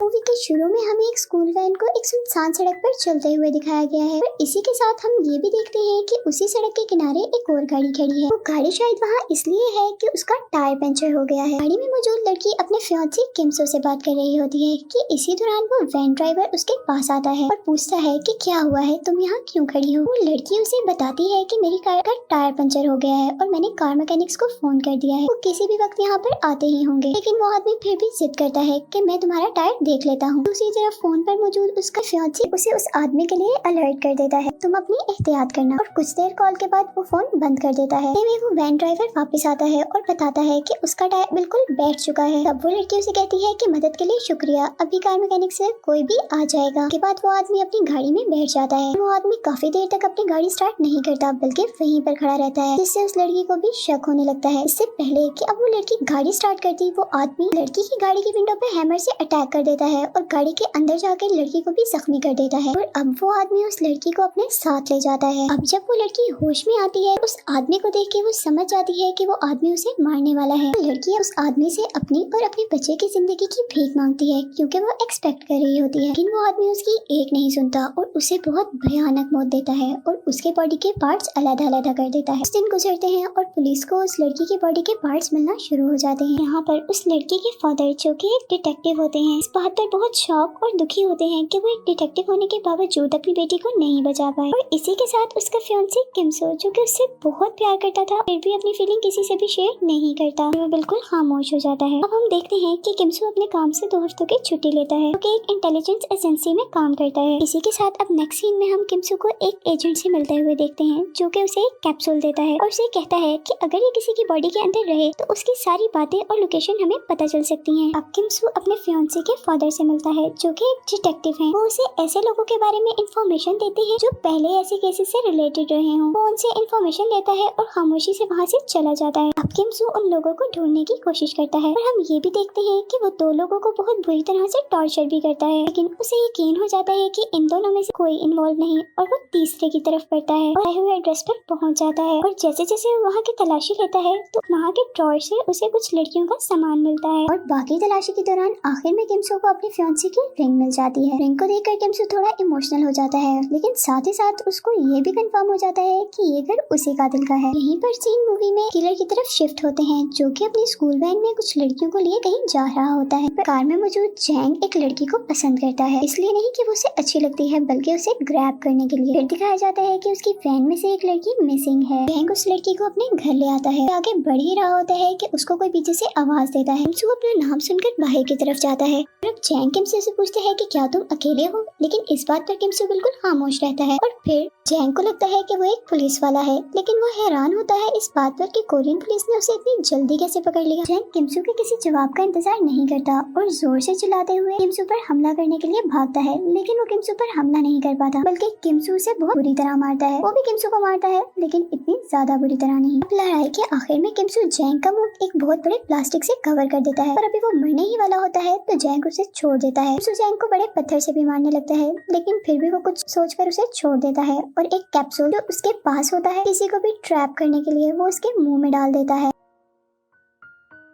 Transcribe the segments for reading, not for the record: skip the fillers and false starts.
Movie के शुरू में हमें एक स्कूल वैन को एक सुनसान सड़क पर चलते हुए दिखाया गया है और इसी के साथ हम ये भी देखते हैं कि उसी सड़क के किनारे एक और गाड़ी खड़ी है। वो गाड़ी शायद वहाँ इसलिए है कि उसका टायर पंचर हो गया है। गाड़ी में मौजूद लड़की अपने फियांसे किमसो से बात कर रही होती है कि इसी दौरान वो वैन ड्राइवर उसके पास आता है और पूछता है कि क्या हुआ है, तुम यहाँ क्यों खड़ी हो। वो लड़की उसे बताती है कि मेरी कार का टायर पंचर हो गया है और मैंने कार मैकेनिक्स को फोन कर दिया है, वो किसी भी वक्त यहाँ पर आते ही होंगे। लेकिन वो आदमी फिर भी जिद करता है कि मैं तुम्हारा टायर देख लेता हूँ। दूसरी तरफ फोन पर मौजूद उसका फियांसे उसे उस आदमी के लिए अलर्ट कर देता है, तुम अपनी एहतियात करना। और कुछ देर कॉल के बाद वो फोन बंद कर देता है। वो वैन ड्राइवर वापस आता है और बताता है कि उसका टायर बिल्कुल बैठ चुका है। तब वो लड़की उसे कहती है कि मदद के लिए शुक्रिया, अभी कार मैकेनिक से कोई भी आ जाएगा। के बाद वो आदमी अपनी गाड़ी में बैठ जाता है। वो आदमी काफी देर तक अपनी गाड़ी स्टार्ट नहीं करता बल्कि वहीं पर खड़ा रहता है, जिससे उस लड़की को भी शक होने लगता है। इससे पहले कि अब वो लड़की गाड़ी स्टार्ट करती, वो आदमी लड़की की गाड़ी की विंडो पे हैमर से अटैक कर देता है और गाड़ी के अंदर जाकर लड़की को भी जख्मी कर देता है। और अब वो आदमी उस लड़की को अपने साथ ले जाता है। अब जब वो लड़की होश में आती है, उस आदमी को देख के वो समझ जाती है कि वो आदमी उसे मारने वाला है। लड़की उस आदमी से अपनी और अपने बच्चे की जिंदगी की भीख मांगती है क्योंकि वो एक्सपेक्ट कर रही होती है, लेकिन वो आदमी उसकी एक नहीं सुनता और उसे बहुत भयानक मौत देता है और उसके बॉडी के पार्ट्स अलग-अलग कर देता है। दिन गुजरते हैं और पुलिस को उस लड़की की बॉडी के पार्ट्स मिलना शुरू हो जाते हैं। यहाँ पर उस लड़की के फादर, जो कि एक डिटेक्टिव होते हैं, इस बात पर बहुत शॉक और दुखी होते हैं कि वो एक डिटेक्टिव होने के बावजूद अपनी बेटी को नहीं बचा पाए। और इसी के साथ उसका फियांसे किमसो, जो कि उससे बहुत प्यार करता था, फिर भी अपनी फीलिंग किसी से भी शेयर नहीं करता, वो बिल्कुल खामोश हो जाता है। अब हम देखते हैं कि किमसो अपने काम से 2 हफ्तों की छुट्टी लेता है, जो एक इंटेलिजेंस एजेंसी में काम करता है। इसी के साथ अब नेक्स्ट सीन में हम किमसो को एक एजेंट से मिलते हुए देखते हैं, जो कि उसे एक कैप्सूल देता है और उसे कहता है कि अगर ये किसी की बॉडी के अंदर रहे तो उसकी सारी बातें और लोकेशन हमें पता चल सकती हैं। अब किमसो अपने फियांसे के फादर से मिलता है, जो कि एक डिटेक्टिव हैं। वो उसे ऐसे लोगों के बारे में इंफॉर्मेशन देते हैं जो पहले ऐसे केसेस से रिलेटेड रहे हों। वो उनसे इंफॉर्मेशन लेता है और खामोशी से वहाँ से चला जाता है। अब किमसो उन लोगों को ढूंढने की कोशिश करता है और हम ये भी देखते हैं कि वो 2 लोगों को बहुत बुरी तरह से टॉर्चर भी करता है, लेकिन उसे यकीन हो जाता है कि इन दोनों में से कोई इन्वॉल्व नहीं और वो तीसरे की तरफ बढ़ता है और आए हुए एड्रेस पर पहुंच जाता है। और जैसे जैसे वो वहाँ की तलाशी लेता है तो वहाँ के ड्रॉअर से उसे कुछ लड़कियों का सामान मिलता है और बाकी तलाशी के दौरान आखिर में किमसो को अपने फियांसे की रिंग मिल जाती है। रिंग को देखकर किमसो थोड़ा इमोशनल हो जाता है, लेकिन साथ ही साथ उसको ये भी कंफर्म हो जाता है कि ये घर उसी कातिल का है। यहीं पर सीन मूवी में किलर की तरफ शिफ्ट होते हैं, जो कि अपनी स्कूल वैन में कुछ लड़कियों को लिए कहीं जा रहा होता है। कार में मौजूद जैंग एक लड़की को पसंद करता है, इसलिए नहीं कि वो उसे अच्छी लगती है बल्कि उसे ग्रैब करने के लिए। फिर दिखाया जाता है कि उसकी वैन में से एक लड़की मिसिंग है। जैंग उस लड़की को अपने घर ले आता है। आगे बढ़ ही रहा होता है कि उसको कोई पीछे से आवाज देता है। किमसो अपना नाम सुनकर बाहर की तरफ जाता है। अब जैंग किमसो से पूछता है कि क्या तुम अकेले हो, लेकिन इस बात पर किमसो बिल्कुल खामोश रहता है। और फिर जैंग को लगता है कि वो एक पुलिस वाला है, लेकिन वो हैरान होता है इस बात पर कि कोरियन पुलिस ने उसे इतनी जल्दी कैसे पकड़ लिया। जैंग किमसो के किसी जवाब का इंतजार नहीं करता और जोर से चिल्लाते हुए किमसो पर हमला करने के लिए भागता है, लेकिन वो किमसो पर हमला नहीं कर पाता बल्कि किमसो उसे बहुत बुरी तरह मारता है। वो भी किमसो को मारता है, लेकिन इतनी ज्यादा बुरी तरह नहीं। लड़ाई के आखिर में किमसो जैंग का मुंह एक बहुत बड़े प्लास्टिक से कवर कर देता है और अभी वो मरने ही वाला होता है तो जैंग उसे छोड़ देता है। किमसो जैंग को बड़े पत्थर से भी मारने लगता है, लेकिन फिर भी वो कुछ सोचकर उसे छोड़ देता है और एक कैप्सूल जो उसके पास होता है किसी को भी ट्रैप करने के लिए वो उसके मुंह में डाल देता है।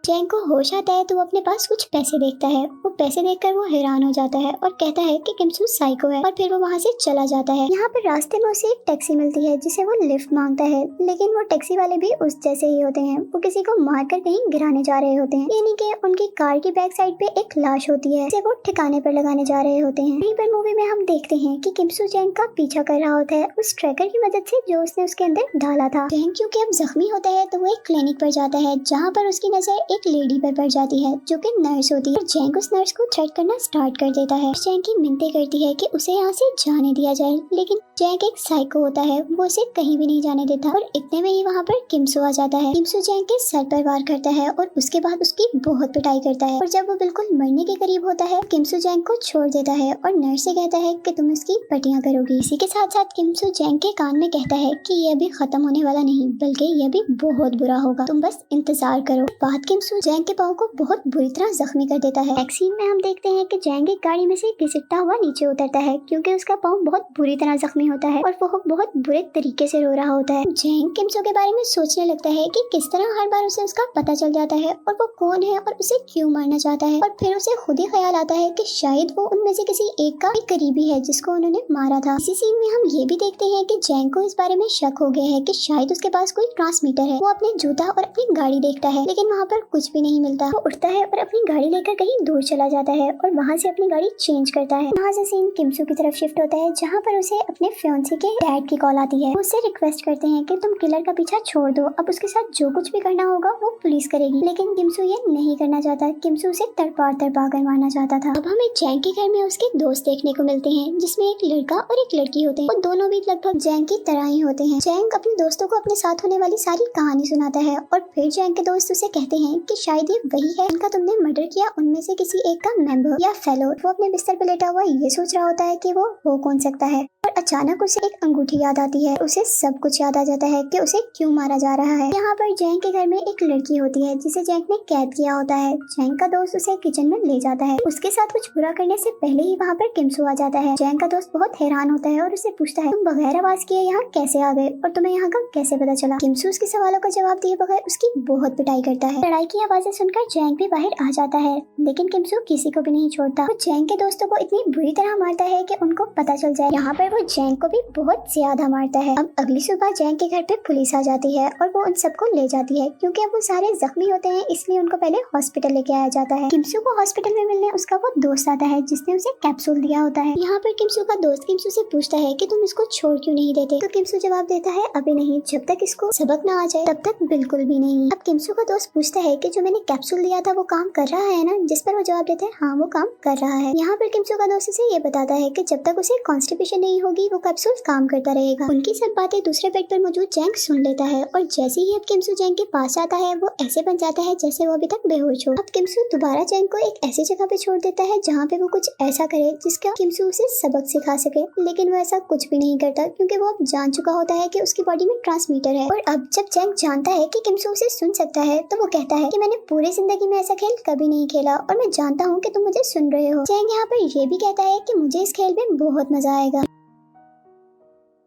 जैंग को होश आता है तो वो अपने पास कुछ पैसे देखता है। वो पैसे देखकर वो हैरान हो जाता है और कहता है कि किमसो साइको है और फिर वो वहाँ से चला जाता है। यहाँ पर रास्ते में उसे एक टैक्सी मिलती है जिसे वो लिफ्ट मांगता है, लेकिन वो टैक्सी वाले भी उस जैसे ही होते हैं। वो किसी को मारकर कहीं गिराने जा रहे होते हैं, यानी कि उनकी कार की बैक साइड पे एक लाश होती है जिसे वो ठिकाने पर लगाने जा रहे होते हैं। यहीं पर मूवी में हम देखते हैं कि किमसो जैंग का पीछा कर रहा होता है उस ट्रैकर की मदद से जो उसने उसके अंदर डाला था। जैंग क्योंकि अब जख्मी होता है तो वो एक क्लिनिक पर जाता है, जहाँ पर उसकी नजर एक लेडी पर पड़ जाती है जो कि नर्स होती है। जैंग उस नर्स को थ्रेट करना स्टार्ट कर देता है। जैंग की मिन्नतें करती है कि उसे यहाँ से जाने दिया जाए, लेकिन जैंग एक साइको होता है, वो उसे कहीं भी नहीं जाने देता और इतने में ही वहाँ पर किमसो आ जाता है। किमसो जैंग के सर पर वार करता है और उसके बाद उसकी बहुत पिटाई करता है और जब वो बिल्कुल मरने के करीब होता है किमसो जैंग को छोड़ देता है और नर्स से कहता है कि तुम इसकी पट्टियां करोगी। इसी के साथ साथ किमसो जैंग के कान में कहता है कि ये अभी खत्म होने वाला नहीं बल्कि ये भी बहुत बुरा होगा, तुम बस इंतजार करो। बात किमसो किमसू जैंग के पाँव को बहुत बुरी तरह जख्मी कर देता है। नेक्स्ट सीन में हम देखते हैं कि जैंग एक गाड़ी में से घिसटता हुआ नीचे उतरता है क्योंकि उसका पाँव बहुत बुरी तरह जख्मी होता है और वो बहुत बुरे तरीके से रो रहा होता है। जैंग किमसू के बारे में सोचने लगता है कि किस तरह हर बार उसे उसका पता चल जाता है और वो कौन है और उसे क्यों मारना चाहता है, और फिर उसे खुद ही ख्याल आता है कि शायद वो उनमें से किसी एक का करीबी है जिसको उन्होंने मारा था। इसी सीन में हम ये भी देखते हैं कि जैंग को इस बारे में शक हो गया है कि शायद उसके पास कोई ट्रांसमीटर है। वो अपने जूता और अपनी गाड़ी देखता है लेकिन वहाँ पर कुछ भी नहीं मिलता। वो उठता है और अपनी गाड़ी लेकर कहीं दूर चला जाता है और वहाँ से अपनी गाड़ी चेंज करता है। वहाँ से सीन किमसू की तरफ शिफ्ट होता है जहाँ पर उसे अपने फियांसे के डैड की कॉल आती है। उससे रिक्वेस्ट करते हैं कि तुम किलर का पीछा छोड़ दो, अब उसके साथ जो कुछ भी करना होगा वो पुलिस करेगी। लेकिन किमसू ये नहीं करना चाहता। किमसू उसे तड़पा कर मारना चाहता था। अब हमें जैंग के घर में उसके दोस्त देखने को मिलते हैं जिसमें एक लड़का और एक लड़की होते हैं। वो दोनों भी लगभग जैंग की तरह ही होते हैं। जैंग अपने दोस्तों को अपने साथ होने वाली सारी कहानी सुनाता है और फिर जैंग के दोस्त उसे कहते हैं कि शायद ये वही है जिनका तुमने मर्डर किया, उनमें से किसी एक का मेंबर या फेलो। वो अपने बिस्तर पर लेटा हुआ ये सोच रहा होता है कि वो हो कौन सकता है और अचानक उसे एक अंगूठी याद आती है। उसे सब कुछ याद आ जाता है कि उसे क्यों मारा जा रहा है। यहाँ पर जैंग के घर में एक लड़की होती है जिसे जैंग ने कैद किया होता है। जैंग का दोस्त उसे किचन में ले जाता है। उसके साथ कुछ बुरा करने से पहले ही वहाँ पर किमसू आ जाता है। जैंग का दोस्त बहुत हैरान होता है और उसे पूछता है तुम बगैर आवाज किए यहाँ कैसे आ गए और तुम्हें यहाँ का कैसे पता चला। किमसू उसके सवालों का जवाब दिए बगैर उसकी बहुत पिटाई करता है। लड़ाई की आवाजें सुनकर जैंग भी बाहर आ जाता है लेकिन किमसू किसी को भी नहीं छोड़ता। वो जैंग के दोस्तों को इतनी बुरी तरह मारता है कि उनको पता चल जाए। यहाँ पर वो जैंग को भी बहुत ज्यादा मारता है। अब अगली सुबह जैंग के घर पे पुलिस आ जाती है और वो उन सबको ले जाती है क्योंकि अब वो सारे जख्मी होते हैं, इसलिए उनको पहले हॉस्पिटल लेके आया जाता है। किमसू को हॉस्पिटल में मिलने उसका वो दोस्त आता है जिसने उसे कैप्सूल दिया होता है। यहाँ पर किमसू का दोस्त किमसू से पूछता है कि तुम इसको छोड़ क्यों नहीं देते, तो किमसू जवाब देता है अभी नहीं, जब तक इसको सबक ना आ जाए तब तक बिल्कुल भी नहीं। अब किमसू का दोस्त पूछता है कि जो मैंने कैप्सूल दिया था वो काम कर रहा है ना, जिस पर वो जवाब देता है हाँ वो काम कर रहा है। यहाँ पर किमसू का दोस्त उसे ये बताता है कि जब तक उसे कॉन्स्टिपेशन नहीं होगी वो कैप्सूल काम करता रहेगा। उनकी सब बातें दूसरे बेड पर मौजूद जैंग सुन लेता है और जैसे ही अब किमसू जैंग के पास आता है वो ऐसे बन जाता है जैसे वो अभी तक बेहोश हो। अब किमसू दोबारा जैंग को एक ऐसी जगह पे छोड़ देता है जहाँ पे वो कुछ ऐसा करे जिसका किमसू उसे सबक सिखा सके, लेकिन वो ऐसा कुछ भी नहीं करता क्योंकि वो अब जान चुका होता है कि उसकी बॉडी में ट्रांसमीटर है। और अब जब जैंग जानता है कि किमसू उसे सुन सकता है तो वो कहता है कि मैंने पूरी जिंदगी में ऐसा खेल कभी नहीं खेला और मैं जानता हूँ कि तुम मुझे सुन रहे हो। जैंग यहाँ पर ये भी कहता है कि मुझे इस खेल में बहुत मजा आएगा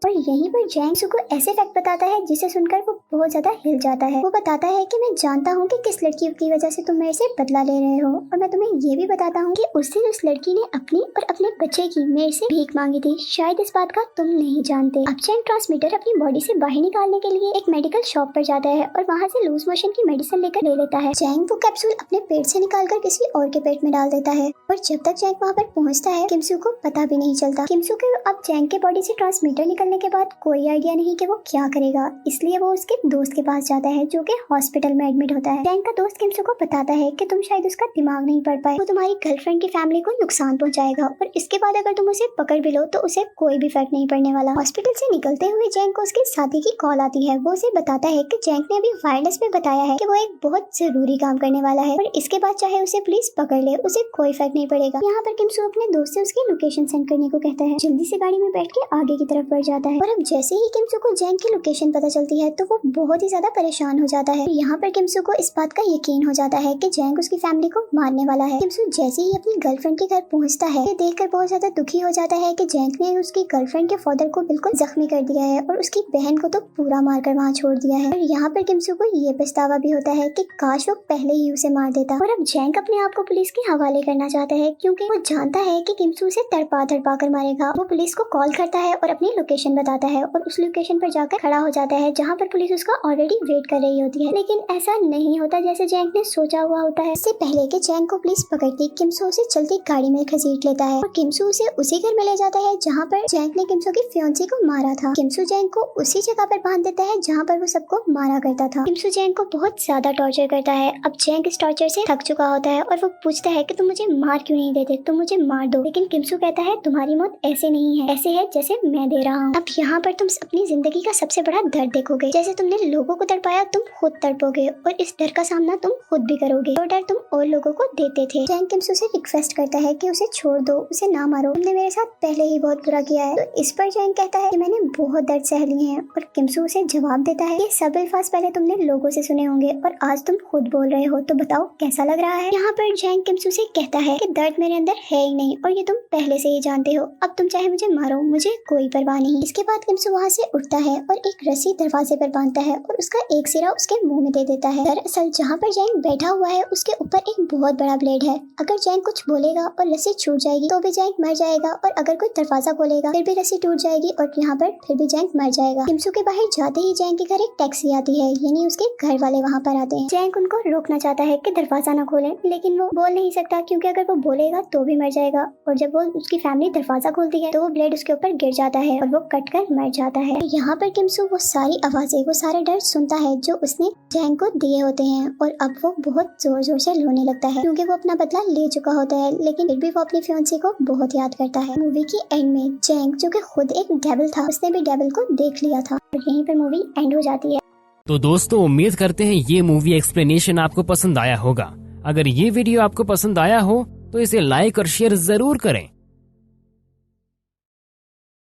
और यहीं पर जैंग को ऐसे फैक्ट बताता है जिसे सुनकर वो बहुत ज्यादा हिल जाता है। वो बताता है कि मैं जानता हूँ कि किस लड़की की वजह से तुम मेरे से बदला ले रहे हो और मैं तुम्हें ये भी बताता हूँ कि उस दिन उस लड़की ने अपनी और अपने बच्चे की मेरे से भीख मांगी थी, शायद इस बात का तुम नहीं जानते। अब जैंग ट्रांसमीटर अपनी बॉडी से बाहर निकालने के लिए एक मेडिकल शॉप पर जाता है और वहाँ से लूज मोशन की मेडिसिन लेकर ले लेता है। जैंग वो कैप्सूल अपने पेट से निकालकर किसी और के पेट में डाल देता है और जब तक जैंग वहाँ पर पहुँचता है किमसू को पता भी नहीं चलता। किमसू के अब जैंग के बॉडी से ट्रांसमीटर निकलने के बाद कोई आइडिया नहीं कि वो क्या करेगा, इसलिए वो उसके दोस्त के पास जाता है जो कि हॉस्पिटल में एडमिट होता है। जैंग का दोस्त किमसू को बताता है कि तुम शायद उसका दिमाग नहीं पढ़ पाए, वो तुम्हारी गर्लफ्रेंड की फैमिली को नुकसान पहुंचाएगा और इसके बाद अगर तुम उसे पकड़ भी लो तो उसे कोई भी फर्क नहीं पड़ने वाला। हॉस्पिटल से निकलते हुए जैंग को उसके साथी की कॉल आती है। वो उसे बताता है कि जैंग ने अभी वायरलेस में बताया है कि वो एक बहुत जरूरी काम करने वाला है और इसके बाद चाहे उसे पुलिस पकड़ ले उसे कोई फर्क नहीं पड़ेगा। यहाँ पर किमसू अपने दोस्त से उसकी लोकेशन सेंड करने को कहता है। जल्दी से गाड़ी में बैठ के आगे की तरफ बढ़ जाता है और अब जैसे ही किमसू को जैंग की लोकेशन पता चलती है तो वो बहुत ही ज्यादा परेशान हो जाता है। यहाँ पर किमसू को इस बात का यकीन हो जाता है कि जैंग उसकी फैमिली को मारने वाला है। किमसू जैसे ही अपनी गर्लफ्रेंड के घर पहुँचता है देखकर बहुत ज्यादा दुखी हो जाता है कि जैंग ने उसकी गर्लफ्रेंड के फादर को बिल्कुल जख्मी कर दिया है और उसकी बहन को तो पूरा मारकर वहाँ छोड़ दिया है। और यहाँ पर किमसू को ये पछतावा भी होता है कि काश वो पहले ही उसे मार देता। और अब जैंग अपने आप को पुलिस के हवाले करना चाहता है क्योंकि वो जानता है कि किमसू उसे तड़पा कर मारेगा। वो पुलिस को कॉल करता है और अपनी लोकेशन बताता है और उस लोकेशन पर जाकर खड़ा हो जाता है जहाँ पर पुलिस उसका ऑलरेडी वेट कर रही होती है। लेकिन ऐसा नहीं होता जैसे जैंग ने सोचा हुआ होता है। इससे पहले कि जैंग को पुलिस पकड़ती किमसू उसे चलती गाड़ी में घसीट लेता है और किमसू उसे उसी घर में ले जाता है जहाँ पर जैंग ने किमसू की फियांसी को मारा था। किमसू जैंग को उसी जगह पर बांध देता है जहाँ पर वो सबको मारा करता था। किमसू जैंग को बहुत ज्यादा टॉर्चर करता है। अब जैंग इस टॉर्चर से थक चुका होता है और वो पूछता है कि तुम मुझे मार क्यों नहीं देते, तुम मुझे मार दो। लेकिन किमसू कहता है तुम्हारी मौत ऐसे नहीं है, ऐसे है जैसे मैं दे रहा हूँ। अब यहाँ पर तुम अपनी जिंदगी का सबसे बड़ा दर्द देखोगे। जैसे तुमने लोगों को तड़पाया, तुम खुद तड़पोगे और इस डर का सामना तुम खुद भी करोगे। वो डर तुम और लोगों को देते थे। जैंग किम्सू से रिक्वेस्ट करता है कि उसे छोड़ दो, उसे ना मारो, तुमने मेरे साथ पहले ही बहुत बुरा किया है। तो इस पर जैंग कहता है कि मैंने बहुत दर्द सह लिए हैं और किम्सू उसे जवाब देता है ये सब अल्फाज पहले तुमने लोगों से सुने होंगे और आज तुम खुद बोल रहे हो, तो बताओ कैसा लग रहा है। यहाँ पर जैंग किम्सू से कहता है कि दर्द मेरे अंदर है ही नहीं और ये तुम पहले से ही जानते हो। अब तुम चाहे मुझे मारो, मुझे कोई परवाह नहीं। इसके बाद किम्सू वहाँ से उठता है और एक रस्सी दरवाजे पर बांधता है और उसका एक सिरा उसके मुंह में दे देता है। दरअसल जहाँ पर जैंग बैठा हुआ है उसके ऊपर एक बहुत बड़ा ब्लेड है। अगर जैंग कुछ बोलेगा और रस्सी छूट जाएगी तो भी जैंग मर जाएगा और अगर कोई दरवाजा खोलेगा फिर भी रस्सी टूट जाएगी और यहाँ पर फिर भी जैंग मर जाएगा। किम्सू के बाहर जाते ही जैंग के घर एक टैक्सी आती है, यानी उसके घर वाले वहाँ पर आते हैं। जैंग उनको रोकना चाहता है कि दरवाजा न खोलें, लेकिन वो बोल नहीं सकता क्योंकि अगर वो बोलेगा तो भी मर जाएगा और जब वो उसकी फैमिली दरवाजा खोलती है तो वो ब्लेड उसके ऊपर गिर जाता है और वो कट कर मर जाता है। यहाँ पर किम्सू वो सारी आवाजें, वो सारे डर सुनता है जो उसने जैंग को दिए होते हैं और अब वो बहुत जोर जोर से रोने लगता है क्योंकि वो अपना बदला ले चुका होता है, लेकिन फिर भी वो अपनी फियांसी को बहुत याद करता है। मूवी की एंड में जैंग जो कि खुद एक डेविल था, उसने भी डेविल को देख लिया था और यहीं पर मूवी एंड हो जाती है। तो दोस्तों उम्मीद करते हैं ये मूवी एक्सप्लेनेशन आपको पसंद आया होगा। अगर ये वीडियो आपको पसंद आया हो तो इसे लाइक और शेयर जरूर करें